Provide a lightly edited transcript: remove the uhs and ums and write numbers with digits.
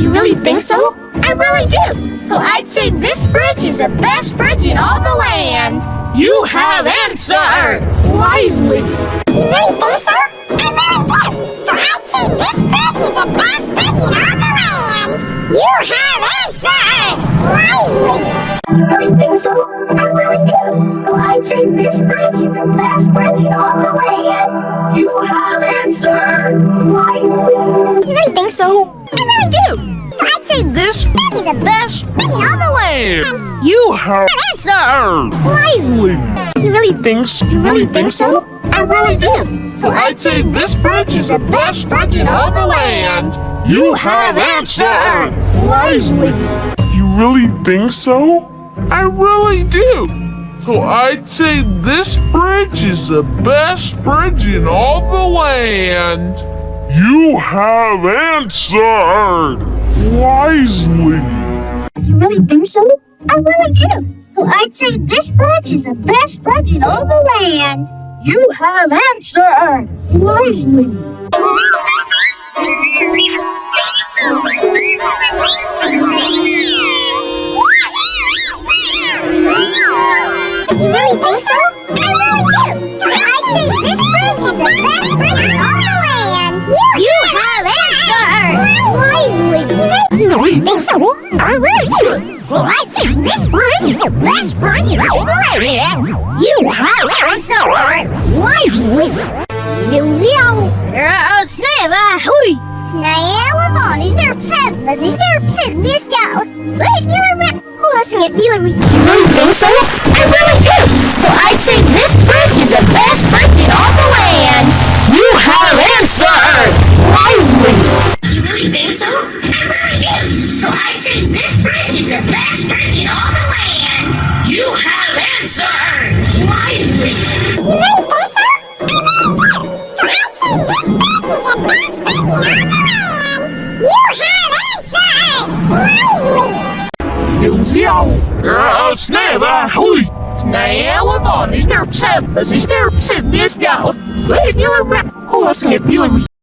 You really think so? I really do. So I'd say this bridge is the best bridge in all the land. You have answered wisely. You really think so? I really do. So I'd say this bridge is the best bridge in all the land. You have answered wisely. You really think so? I really do. So I'd say this bridge is the best bridge in all the land. You have answered wisely. You really think so? I really do. So I'd say this bridge is the best bridge in all the land. You have answered wisely. You really think so? You really think so? I really do. So I'd say this bridge is the best bridge in all the land. You have answered wisely. You really think so? I really do. So I'd say this bridge is the best bridge in all the land. You have answered wisely. You really think so? I really do. So I'd say this bridge is the best bridge in all the land. You have answered wisely. You really think so? I really do. So I'd say this bridge is the best bridge in all the land. You have answered wisely. You really think so? I really do. Well, I'd say this bridge is the best bridge in all the land. You have answered wisely. Illusion. Snälla, hui! Snälla barn, is there precis this guy? Who has inget bilar? You really think so? I really do. So I'd say this bridge is the best bridge in all the land. You have answered wisely. You really think so? I really do. So I'd say this bridge is the best bridge in all the land. You have answered wisely. You really think so? I really do. So I'd say this bridge is the best bridge in all the land. You have answered wisely. Illusion. Snälla, hui! Snälla barn, is there precis this guy? Who has inget bilar?